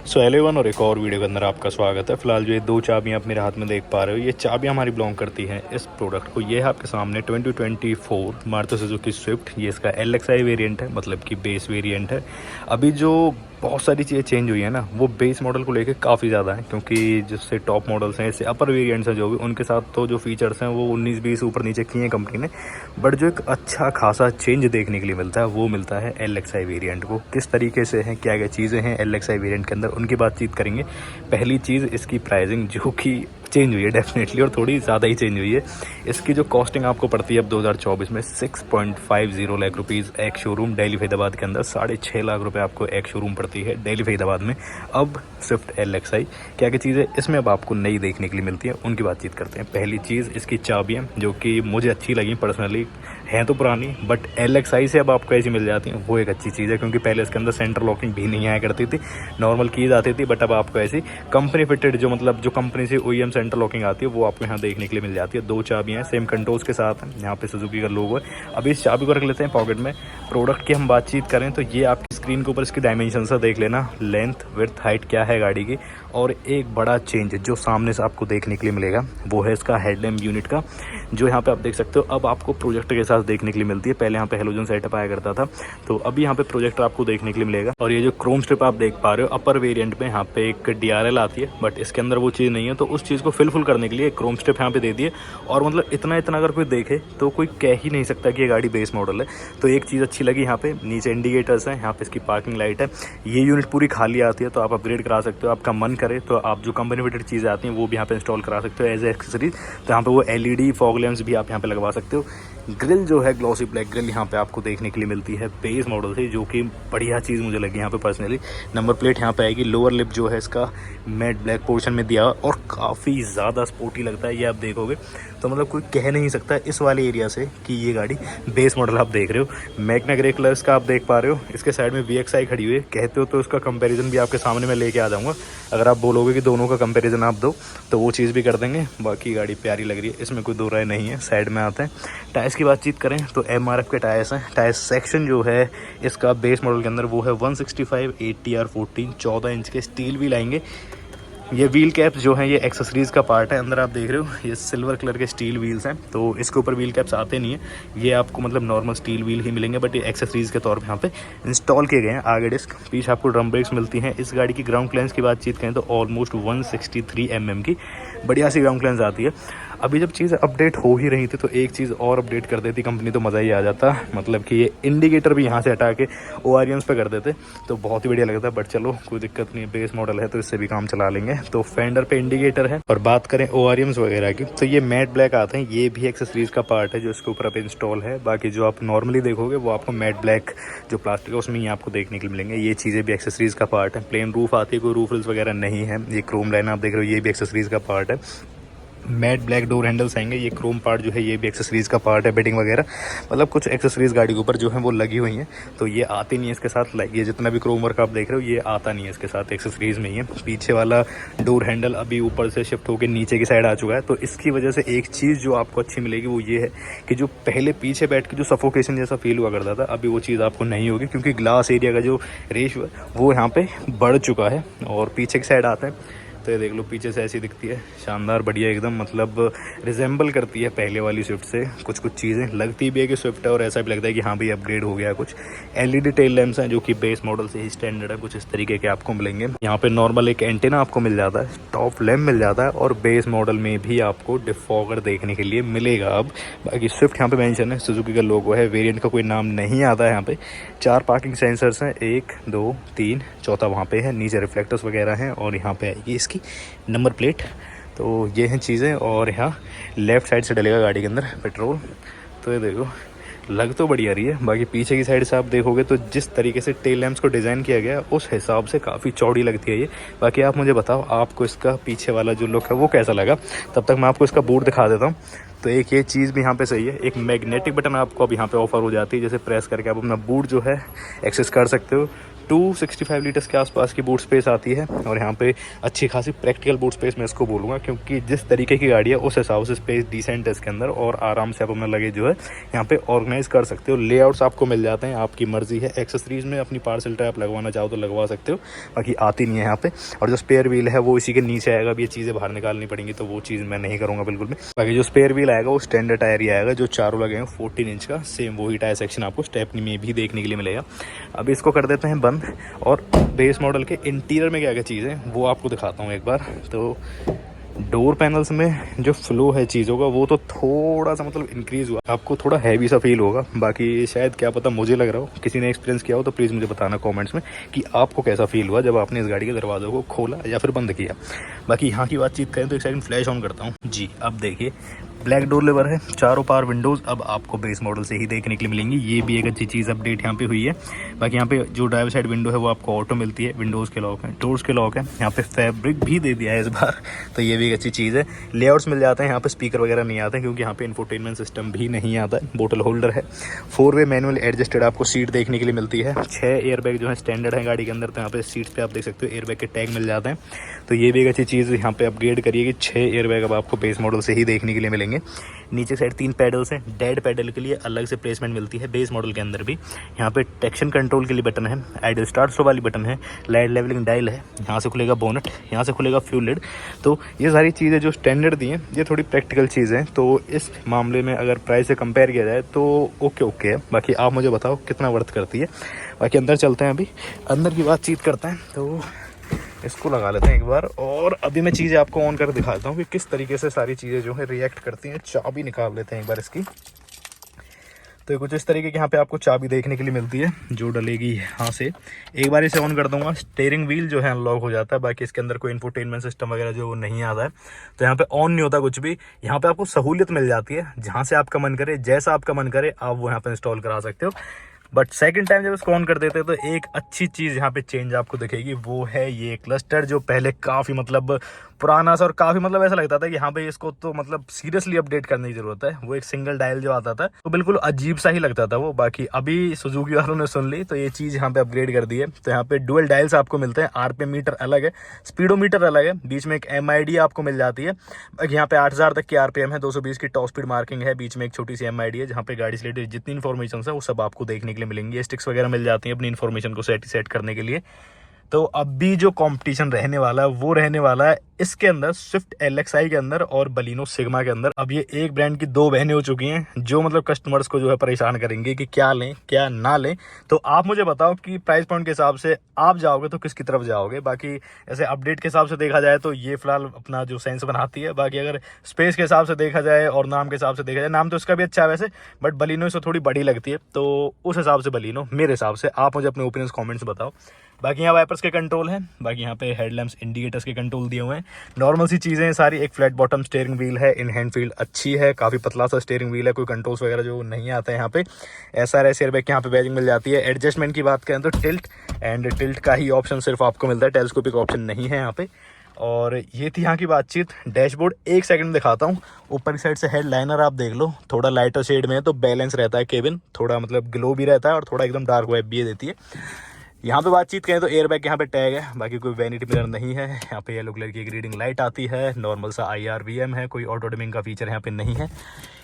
So hello everyone, और एक और वीडियो के अंदर आपका स्वागत है। फिलहाल जो ये दो चाबियाँ आप मेरे हाथ में देख पा रहे हो, ये चाबियाँ हमारी बिलोंग करती हैं इस प्रोडक्ट को। ये है आपके सामने 2024 मारुति सुजुकी स्विफ्ट। ये इसका LXI वेरिएंट है, मतलब कि बेस वेरिएंट है। अभी जो बहुत सारी चीज़ें चेंज हुई है ना, वो बेस मॉडल को लेके काफ़ी ज़्यादा है, क्योंकि जिससे टॉप मॉडल्स हैं, इससे अपर वेरिएंट्स हैं जो भी, उनके साथ तो जो फीचर्स हैं वो 19-20 ऊपर नीचे किए हैं कंपनी ने। बट जो एक अच्छा खासा चेंज देखने के लिए मिलता है वो मिलता है LXI वेरिएंट को। किस तरीके से है, क्या क्या चीज़ें हैं LXI वेरिएंट के अंदर, उनकी बातचीत करेंगे। पहली चीज़ इसकी प्राइसिंग, जो कि चेंज हुई है डेफिनेटली, और थोड़ी ज़्यादा ही चेंज हुई है। इसकी जो कॉस्टिंग आपको पड़ती है अब 2024 में 6.50 लाख रुपीज़ एक शोरूम दिल्ली फरीदाबाद के अंदर, 6.5 लाख रुपए आपको एक शोरूम पड़ती है दिल्ली फरीदाबाद में। अब स्विफ्ट LXI क्या क्या चीज़ें इसमें अब आपको नई देखने के लिए मिलती है, उनकी बातचीत करते हैं। पहली चीज़ इसकी चाबियाँ, जो कि मुझे अच्छी लगी पर्सनली। हैं तो पुरानी, बट LXI से अब आपको ऐसी मिल जाती हैं, वो एक अच्छी चीज़ है, क्योंकि पहले इसके अंदर सेंटर लॉकिंग भी नहीं आया करती थी, नॉर्मल कीज आती थी। बट अब आपको ऐसी कंपनी फिटेड, जो मतलब जो कंपनी से OEM सेंटर लॉकिंग आती है, वो आपको यहाँ देखने के लिए मिल जाती है। दो चाबियाँ हैं, सेम कंट्रोल्स के साथ हैं, यहाँ पे सुजुकी का लोगो है। अभी इस चाबी को रख लेते हैं पॉकेट में। प्रोडक्ट की हम बातचीत करें तो ये आपकी स्क्रीन के ऊपर इसकी डायमेंशन से देख लेना, लेंथ विड्थ हाइट क्या है गाड़ी की। और एक बड़ा चेंज जो सामने से आपको देखने के लिए मिलेगा वो है इसका हेडलैम्प यूनिट का, जो यहाँ पे आप देख सकते हो अब आपको प्रोजेक्टर के साथ देखने के लिए मिलती है। पहले यहाँ पे हेलोजन सेटअप आया करता था, तो अभी यहाँ पे प्रोजेक्टर आपको देखने के लिए मिलेगा। और ये जो क्रोम स्ट्रिप आप देख पा रहे हो अपर वेरिएंट में, यहाँ पे एक DRL आती है, बट इसके अंदर वो चीज़ नहीं है। तो उस चीज़ को फिलफुल करने के लिए क्रोम स्ट्रिप यहाँ पे दे दिए। और मतलब इतना अगर कोई देखे तो कोई कह ही नहीं सकता कि ये गाड़ी बेस मॉडल है। तो एक चीज़ अच्छी लगी, यहाँ पे नीचे इंडिकेटर्स हैं, यहाँ पे इसकी पार्किंग लाइट है। ये यूनिट पूरी खाली आती है, तो आप अपग्रेड करा सकते हो। आपका मन करे तो आप जो कंपनी फिटेड चीज़ें आती हैं वो भी यहाँ पे इंस्टॉल करा सकते हो एज ए एक्सेसरीज। तो यहाँ पे वो LED फॉग लैंप्स भी आप यहाँ पे लगवा सकते हो। ग्रिल जो है ग्लॉसी ब्लैक ग्रिल यहाँ पे आपको देखने के लिए मिलती है बेस मॉडल से, जो कि बढ़िया चीज़ मुझे लगी यहाँ पे पर्सनली। नंबर प्लेट यहाँ पे आएगी, लोअर लिप जो है इसका मैट ब्लैक पोर्शन में दिया, और काफ़ी ज़्यादा स्पोर्टी लगता है ये, आप देखोगे तो मतलब कोई कह नहीं सकता इस वाले एरिया से कि ये गाड़ी बेस मॉडल आप देख रहे हो। मैग्ना ग्रे कलर इसका आप देख पा रहे हो। इसके साइड में VXI खड़ी हुई है, कहते हो तो उसका कंपैरिजन भी आपके सामने मैं लेके आ जाऊँगा। अगर आप बोलोगे कि दोनों का कंपैरिजन आप दो तो वो चीज़ भी कर देंगे। बाकी गाड़ी प्यारी लग रही है, इसमें कोई दो राय नहीं है। साइड में आते हैं, टायर्स की बातचीत करें तो MRF के टायर्स हैं। टायर सेक्शन जो है इसका बेस मॉडल के अंदर वो है 165 ATR14, 14 इंच के स्टील व्हील आएंगे। ये व्हील कैप्स जो हैं ये एक्सेसरीज़ का पार्ट है। अंदर आप देख रहे हो ये सिल्वर कलर के स्टील व्हील्स हैं, तो इसके ऊपर व्हील कैप्स आते नहीं है, ये आपको मतलब नॉर्मल स्टील व्हील ही मिलेंगे, बट ये एक्सेसरीज़ के तौर पे यहाँ पे इंस्टॉल किए गए हैं। आगे डिस्क, पीछे आपको ड्रम ब्रेक्स मिलती हैं। इस गाड़ी की ग्राउंड क्लियरेंस की बातचीत करें तो ऑलमोस्ट 163 mm की बढ़िया सी ग्राउंड क्लियरेंस आती है। अभी जब चीज़ अपडेट हो ही रही थी तो एक चीज़ और अपडेट कर देती कंपनी तो मज़ा ही आ जाता, मतलब कि ये इंडिकेटर भी यहाँ से हटा के ORMs पे कर देते तो बहुत ही बढ़िया लगता। बट चलो कोई दिक्कत नहीं, बेस मॉडल है तो इससे भी काम चला लेंगे। तो फेंडर पे इंडिकेटर है। और बात करें ORMs वगैरह की तो ये मैट ब्लैक आते हैं, ये भी एक्सेसरीज का पार्ट है जो इसके ऊपर अब इंस्टॉल है। बाकी जो आप नॉर्मली देखोगे वो आपको मैट ब्लैक जो प्लास्टिक है उसमें ही आपको देखने के लिए मिलेंगे। ये चीज़ें भी एक्सेसरीज का पार्ट है। प्लेन रूफ आती है, कोई रूफ रिल्स वगैरह नहीं है। ये क्रोम लाइन आप देख रहे हो, ये भी एक्सेसरीज का पार्ट है। मैट ब्लैक डोर हैंडल्स आएंगे, ये क्रोम पार्ट जो है ये भी एक्सेसरीज का पार्ट है। बेडिंग वगैरह मतलब कुछ एक्सेसरीज गाड़ी के ऊपर जो है वो लगी हुई हैं, तो ये आती नहीं है इसके साथ। ये जितना भी क्रोम वर्क आप देख रहे हो ये आता नहीं है इसके साथ, एक्सेसरीज में ही है। पीछे वाला डोर हैंडल अभी ऊपर से शिफ्ट होकर नीचे की साइड आ चुका है, तो इसकी वजह से एक चीज़ जो आपको अच्छी मिलेगी वो ये है कि जो पहले पीछे बैठ के जो सफोकेशन जैसा फील हुआ करता था, अभी वो चीज़ आपको नहीं होगी, क्योंकि ग्लास एरिया का जो रेशियो है वो यहाँ पे बढ़ चुका है। और पीछे की साइड आता है तो ये देख लो, पीछे से ऐसी दिखती है, शानदार बढ़िया एकदम, मतलब रिजेंबल करती है पहले वाली स्विफ्ट से। कुछ चीज़ें लगती भी है कि स्विफ्ट है, और ऐसा भी लगता है कि हाँ भाई अपग्रेड हो गया। कुछ LED टेल लैंप्स हैं जो कि बेस मॉडल से ही स्टैंडर्ड है, कुछ इस तरीके के आपको मिलेंगे। यहाँ पे नॉर्मल एक एंटेना आपको मिल जाता है, टॉप लैंप मिल जाता है, और बेस मॉडल में भी आपको डिफॉगर देखने के लिए मिलेगा। अब बाकी स्विफ्ट यहाँ पे मेंशन है, सुजुकी का लोगो है, वेरिएंट का कोई नाम नहीं आता है। यहाँ पे 4 पार्किंग सेंसर्स हैं, 1 2 3, चौथा वहाँ पे है। नीचे रिफ्लेक्टर्स वगैरह हैं, और यहाँ पे आएगी इसकी नंबर प्लेट। तो ये हैं चीज़ें। और यहाँ लेफ़्ट साइड से डलेगा गाड़ी के अंदर पेट्रोल। तो ये देखो, लग तो बढ़िया रही है। बाकी पीछे की साइड से आप देखोगे तो जिस तरीके से टेल लैंप्स को डिज़ाइन किया गया उस हिसाब से काफ़ी चौड़ी लगती है ये। बाकी आप मुझे बताओ आपको इसका पीछे वाला जो लुक है वो कैसा लगा। तब तक मैं आपको इसका बूट दिखा देता हूँ। तो एक ये चीज़ भी यहाँ पे सही है, एक मैग्नेटिक बटन आपको अब यहाँ पे ऑफर हो जाती है, जैसे प्रेस करके आप अपना बूट जो है एक्सेस कर सकते हो। 265 लीटर्स के आसपास की बूट स्पेस आती है और यहाँ पे अच्छी खासी प्रैक्टिकल बूट स्पेस मैं इसको बोलूँगा, क्योंकि जिस तरीके की गाड़ी है उस हिसाब से स्पेस डिसेंट है इसके अंदर और आराम से आप अपना लगेज जो है यहाँ पे ऑर्गेनाइज कर सकते हो। लेआउट्स आपको मिल जाते हैं, आपकी मर्जी है। एक्सेसरीज में अपनी पार्सल टैप लगवाना चाहो तो लगवा सकते हो, बाकी आती नहीं है यहाँ पे। और जो स्पेयर व्हील है वो इसी के नीचे आएगा। अब ये चीज़ें बाहर निकालनी पड़ेंगी तो वो चीज़ मैं नहीं करूँगा बिल्कुल भी। बाकी जो स्पेयर व्हील आएगा वो स्टैंडर्ड टायर ही आएगा, जो चारों लगे हैं 14 इंच का, सेम वही टायर सेक्शन आपको स्टेपनी में भी देखने के लिए मिलेगा। अब इसको कर देते हैं बंद और बेस मॉडल के इंटीरियर में क्या क्या चीज़ें वो आपको दिखाता हूँ एक बार। तो डोर पैनल्स में जो फ्लो है चीज़ों का वो तो थोड़ा सा मतलब इंक्रीज़ हुआ, आपको थोड़ा हैवी सा फील होगा। बाकी शायद क्या पता मुझे लग रहा हो, किसी ने एक्सपीरियंस किया हो तो प्लीज़ मुझे बताना कमेंट्स में कि आपको कैसा फील हुआ जब आपने इस गाड़ी के दरवाज़ों को खोला या फिर बंद किया। बाकी यहाँ की बातचीत करें तो एक सेकंड फ्लैश ऑन करता हूँ जी। अब देखिए ब्लैक डोर लेवर है, चारों पावर विंडोज़ अब आपको बेस मॉडल से ही देखने के लिए मिलेंगी। ये भी एक अच्छी चीज़ अपडेट यहाँ पे हुई है। बाकी यहाँ पे जो ड्राइवर साइड विंडो है वो आपको ऑटो मिलती है, विंडोज़ के लॉक है, डोर्स के लॉक है, यहाँ पे फैब्रिक भी दे दिया है इस बार, तो ये भी एक अच्छी चीज़ है। लेआउट्स मिल जाते हैं, यहाँ पे स्पीकर वगैरह नहीं आते हैं क्योंकि यहाँ पे इंफोटेनमेंट सिस्टम भी नहीं आता है। बोतल होल्डर है, 4-वे मैनुअल एडजस्टेड आपको सीट देखने के लिए मिलती है। 6 एयरबैग जो है स्टैंडर्ड है गाड़ी के अंदर, तो यहाँ पे सीट्स पे आप देख सकते हो एयरबैग के टैग मिल जाते हैं, तो ये भी एक अच्छी चीज़ यहाँ पे अपग्रेड करिए कि 6 एयरबैग अब आपको बेस मॉडल से ही देखने के लिए मिलेंगे। नीचे साइड 3 पैडल्स हैं, डेड पैडल के लिए अलग से प्लेसमेंट मिलती है बेस मॉडल के अंदर भी। यहाँ पे ट्रैक्शन कंट्रोल के लिए बटन है, आइडल स्टार्ट स्लो वाली बटन है, लाइट लेवलिंग डायल है, यहाँ से खुलेगा बोनट, यहाँ से खुलेगा फ्यूल लिड। तो ये सारी चीज़ें जो स्टैंडर्ड दी हैं ये थोड़ी प्रैक्टिकल चीज़ें हैं, तो इस मामले में अगर प्राइस से कंपेयर किया जाए तो ओके है। बाकी आप मुझे बताओ कितना वर्थ करती है। बाकी अंदर चलते हैं, अभी अंदर की बातचीत करते हैं, तो इसको लगा लेते हैं एक बार और अभी मैं चीज़ें आपको ऑन कर दिखाता हूँ कि किस तरीके से सारी चीज़ें जो है रिएक्ट करती हैं। चाबी निकाल लेते हैं एक बार इसकी, तो कुछ इस तरीके की यहाँ पे आपको चाबी देखने के लिए मिलती है जो डलेगी यहाँ से। एक बार इसे ऑन कर दूंगा, स्टीयरिंग व्हील जो है अनलॉक हो जाता है। बाकी इसके अंदर कोई इंफोटेनमेंट सिस्टम वगैरह जो नहीं आता है, तो यहाँ पे ऑन नहीं होता कुछ भी। यहाँ पे आपको सहूलियत मिल जाती है, जहाँ से आपका मन करे, जैसा आपका मन करे आप वो यहाँ पे इंस्टॉल करा सकते हो। बट सेकंड टाइम जब इसको ऑन कर देते हैं तो एक अच्छी चीज़ यहाँ पे चेंज आपको दिखेगी, वो है ये क्लस्टर, जो पहले काफ़ी मतलब पुराना सा और काफ़ी मतलब ऐसा लगता था कि यहाँ पे इसको तो मतलब सीरियसली अपडेट करने की ज़रूरत है। वो एक सिंगल डायल जो आता था तो बिल्कुल अजीब सा ही लगता था वो। बाकी अभी सुजुकी वालों ने सुन ली तो ये चीज़ यहाँ पे अपग्रेड कर दी है। तो यहाँ पे डुअल डायल्स आपको मिलते हैं, आरपीएम मीटर अलग है, स्पीडोमीटर अलग है, बीच में एक MID आपको मिल जाती है। यहाँ पे 8000 तक की RPM है, 220 की टॉप स्पीड मार्किंग है, बीच में एक छोटी सी MID है जहाँ पे गाड़ी से रिलेटेड जितनी इन्फॉर्मेशन है वो सब आपको देखने के लिए मिलेंगी। स्टिक्स वगैरह मिल जाती हैं अपनी इन्फॉर्मेशन को सेट करने के लिए। तो अब भी जो कंपटीशन रहने वाला है वो रहने वाला है इसके अंदर स्विफ्ट LXI के अंदर और बलिनो सिग्मा के अंदर। अब ये एक ब्रांड की 2 बहनें हो चुकी हैं जो मतलब कस्टमर्स को जो है परेशान करेंगे कि क्या लें क्या ना लें। तो आप मुझे बताओ कि प्राइस पॉइंट के हिसाब से आप जाओगे तो किसकी तरफ जाओगे। बाकी ऐसे अपडेट के हिसाब से देखा जाए तो ये फिलहाल अपना जो सेंस बनाती है। बाकी अगर स्पेस के हिसाब से देखा जाए और नाम के हिसाब से देखा जाए, नाम तो इसका भी अच्छा है वैसे, बट बलिनो इससे थोड़ी बड़ी लगती है, तो उस हिसाब से बलिनो मेरे हिसाब से। आप मुझे अपने ओपिनियंस कमेंट्स बताओ। बाकी यहाँ वाइपर्स के कंट्रोल हैं, बाकी यहाँ पे हेडलैम्प्स इंडिकेटर्स के कंट्रोल दिए हुए हैं, नॉर्मल सी चीज़ें सारी। एक फ्लैट बॉटम स्टीयरिंग व्हील है, इन हैंड फील्ड अच्छी है, काफ़ी पतला सा स्टीयरिंग व्हील है, कोई कंट्रोल्स वगैरह जो नहीं आता है यहाँ पे। SRS एयरबैग की यहाँ पे बैजिंग मिल जाती है। एडजस्टमेंट की बात करें तो टिल्ट का ही ऑप्शन सिर्फ आपको मिलता है, टेलीस्कोपिक ऑप्शन नहीं है यहाँ पे। और ये थी यहाँ की बातचीत। डैशबोर्ड एक सेकंड दिखाता हूँ। ऊपर की साइड से हेडलाइनर आप देख लो, थोड़ा लाइटर शेड में है तो बैलेंस रहता है केबिन, थोड़ा मतलब ग्लो भी रहता है और थोड़ा एकदम डार्क वाइब भी देती है। यहाँ पे बातचीत करें तो एयरबैग यहाँ पे टैग है, बाकी कोई वैनिटी मिरर नहीं है। यहाँ पे येलो कलर की एक रीडिंग लाइट आती है, नॉर्मल सा IRVM है, कोई ऑटो डिमिंग का फीचर यहाँ पे नहीं है।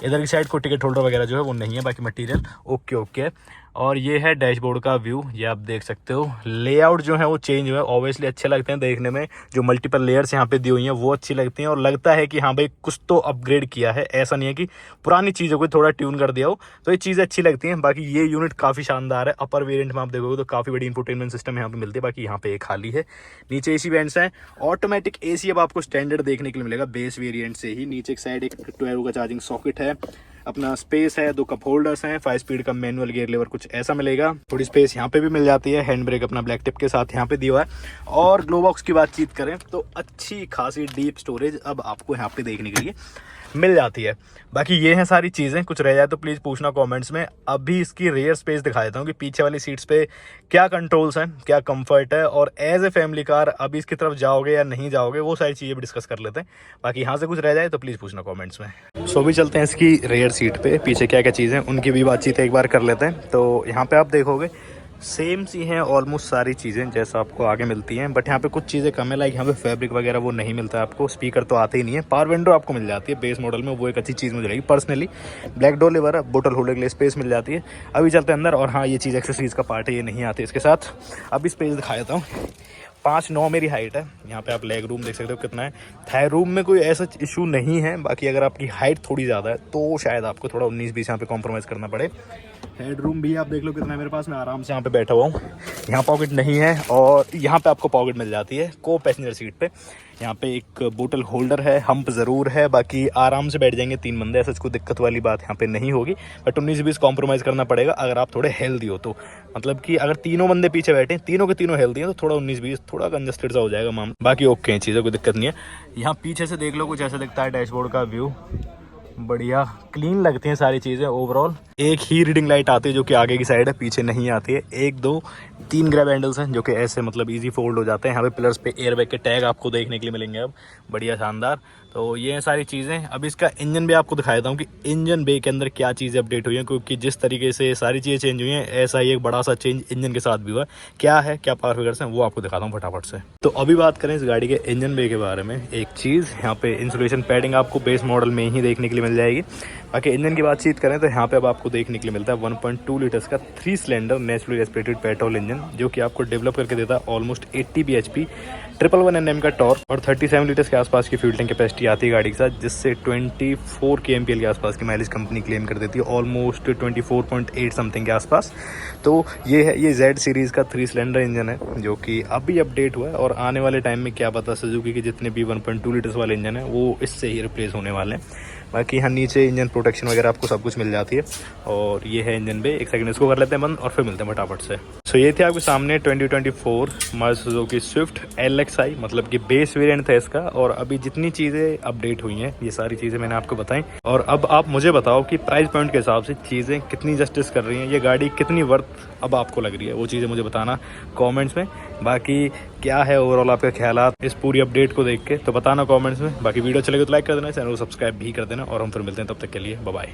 इधर की साइड को टिकट होल्डर वगैरह जो है वो नहीं है, बाकी मटेरियल ओके। और ये है डैशबोर्ड का व्यू, ये आप देख सकते हो। लेआउट जो है वो चेंज हुआ है, ऑब्वियसली अच्छे लगते हैं देखने में। जो मल्टीपल लेयर्स यहाँ पे दी हुई हैं वो अच्छी लगती हैं और लगता है कि हाँ भाई कुछ तो अपग्रेड किया है। ऐसा नहीं है कि पुरानी चीज़ों को थोड़ा ट्यून कर दिया हो, तो ये चीज़ें अच्छी लगती हैं। बाकी ये यूनिट काफ़ी शानदार है। अपर वेरिएंट में आप देखोगे तो काफ़ी बड़ी इंफोटेनमेंट सिस्टम यहाँ पे मिलती है। बाकी यहाँ पे एक खाली है। नीचे AC वेंट्स हैं, ऑटोमेटिक AC अब आपको स्टैंडर्ड देखने के लिए मिलेगा बेस वेरिएंट से ही। नीचे एक साइड एक 12 का चार्जिंग सॉकेट है, अपना स्पेस है, 2 कप होल्डर्स हैं, 5 स्पीड का मैनुअल गियर लीवर कुछ ऐसा मिलेगा। थोड़ी स्पेस यहाँ पे भी मिल जाती है, हैंड ब्रेक अपना ब्लैक टिप के साथ यहाँ पे दिया हुआ है। और ग्लो बॉक्स की बातचीत करें तो अच्छी खासी डीप स्टोरेज अब आपको यहाँ पे देखने के लिए मिल जाती है। बाकी ये हैं सारी चीज़ें, कुछ रह जाए तो प्लीज़ पूछना कमेंट्स में। अभी इसकी रेयर स्पेस दिखा देता हूँ कि पीछे वाली सीट्स पे क्या कंट्रोल्स हैं, क्या कंफर्ट है, और एज ए फैमिली कार अभी इसकी तरफ जाओगे या नहीं जाओगे वो सारी चीज़ें भी डिस्कस कर लेते हैं। बाकी यहाँ से कुछ रह जाए तो प्लीज़ पूछना कमेंट्स में। सो भी चलते हैं इसकी रेयर सीट पे, पीछे क्या क्या चीज़ें उनकी भी बातचीत एक बार कर लेते हैं। तो यहाँ पर आप देखोगे सेम सी हैं ऑलमोस्ट सारी चीज़ें जैसा आपको आगे मिलती हैं, बट यहाँ पे कुछ चीज़ें कम है। लाइक यहाँ पे फैब्रिक वगैरह वो नहीं मिलता है आपको, स्पीकर तो आते ही नहीं है। पावर विंडो आपको मिल जाती है बेस मॉडल में, वो एक अच्छी चीज़ मुझे लगी पर्सनली। ब्लैक डोर लिवर, बोतल होल्डर के लिए स्पेस मिल जाती है। अभी चलते हैं अंदर। और हाँ, ये चीज़ एक्सेसरीज का पार्ट है, ये नहीं आती इसके साथ। अभी स्पेस दिखा देता हूँ। 5'9" मेरी हाइट है। यहाँ पे आप लेग रूम देख सकते हो कितना है। थाई रूम में कोई ऐसा इशू नहीं है, बाकी अगर आपकी हाइट थोड़ी ज़्यादा है तो शायद आपको थोड़ा 19-20 यहाँ पे कॉम्प्रोमाइज़ करना पड़े। हेड रूम भी आप देख लो कितना है मेरे पास, मैं आराम से यहाँ पे बैठा हुआ हूँ। यहाँ पॉकेट नहीं है, और यहाँ पे आपको पॉकेट मिल जाती है को पैसेंजर सीट पे। यहाँ पे एक बोतल होल्डर है, हम्प ज़रूर है, बाकी आराम से बैठ जाएंगे 3 बंदे, ऐसा कोई दिक्कत वाली बात यहाँ पे नहीं होगी। बट 19-20 कॉम्प्रोमाइज़ करना पड़ेगा अगर आप थोड़े हेल्दी हो तो। मतलब कि अगर तीनों बंदे पीछे बैठे, तीनों के तीनों हेल्दी हैं, तो थोड़ा 19-20 थोड़ा कंजस्टेड सा हो जाएगा मामला। बाकी ओके हैं चीज़ें, कोई दिक्कत नहीं है। यहाँ पीछे से देख लो कुछ ऐसा दिखता है डैशबोर्ड का व्यू। बढ़िया क्लीन लगती हैं सारी चीज़ें ओवरऑल। एक ही रीडिंग लाइट आती है जो कि आगे की साइड है, पीछे नहीं आती है। 1 2 3 ग्रैब हैंडल्स हैं जो कि ऐसे मतलब इजी फोल्ड हो जाते हैं। यहाँ पे पिलर्स पे एयरबैग के टैग आपको देखने के लिए मिलेंगे अब, बढ़िया शानदार। तो ये सारी चीज़ें। अब इसका इंजन भी आपको दिखा देता हूँ कि इंजन बे के अंदर क्या चीज़ें अपडेट हुई हैं, क्योंकि जिस तरीके से सारी चीज़ें चेंज हुई हैं, ऐसा ही एक बड़ा सा चेंज इंजन के साथ भी हुआ क्या है, क्या पावर फिगर्स हैं, वो आपको दिखाता हूँ फटाफट से। तो अभी बात करें इस गाड़ी के इंजन बे के बारे में। एक चीज़ यहाँ पे इंसुलेशन पैडिंग आपको बेस मॉडल में ही देखने के लिए मिल जाएगी। बाकी इंजन की बातचीत करें तो यहाँ पे अब आपको देखने के लिए मिलता है 1.2 लीटर्स का 3 cylinder naturally aspirated petrol engine, जो कि आपको डेवलप करके देता है ऑलमोस्ट 80 bhp, 111 Nm का टॉर्क, और 37 लीटर्स के आसपास की फ्यूल टैंक कैपेसिटी आती है गाड़ी के साथ, जिससे 24 kmpl के आसपास की माइलेज कंपनी क्लेम कर देती है, ऑलमोस्ट 24.8 समथिंग के आसपास। तो ये है, ये जेड सीरीज़ का 3 सिलेंडर इंजन है जो कि अभी अपडेट हुआ है, और आने वाले टाइम में क्या पता सुजुकी के जितने भी 1.2 लीटर्स वाले इंजन है वो इससे ही रिप्लेस होने वाले हैं। बाकी यहाँ नीचे इंजन प्रोटेक्शन वगैरह आपको सब कुछ मिल जाती है। और ये है इंजन बे। एक सेकंड इसको कर लेते हैं बंद और फिर मिलते हैं फटाफट से। सो ये थे आपके सामने 2024 मारुति सुजुकी स्विफ्ट LXi, मतलब कि बेस वेरिएंट था इसका। और अभी जितनी चीज़ें अपडेट हुई हैं ये सारी चीज़ें मैंने आपको बताई। और अब आप मुझे बताओ कि प्राइस पॉइंट के हिसाब से चीज़ें कितनी जस्टिस कर रही हैं, ये गाड़ी कितनी वर्थ अब आपको लग रही है, वो चीज़ें मुझे बताना कॉमेंट्स में। बाकी क्या है ओवरऑल आपके ख्यालात इस पूरी अपडेट को देख के, तो बताना कमेंट्स में। बाकी वीडियो चलेगा तो लाइक कर देना, चैनल को सब्सक्राइब भी कर देना, और हम फिर मिलते हैं, तब तक के लिए बाय बाय।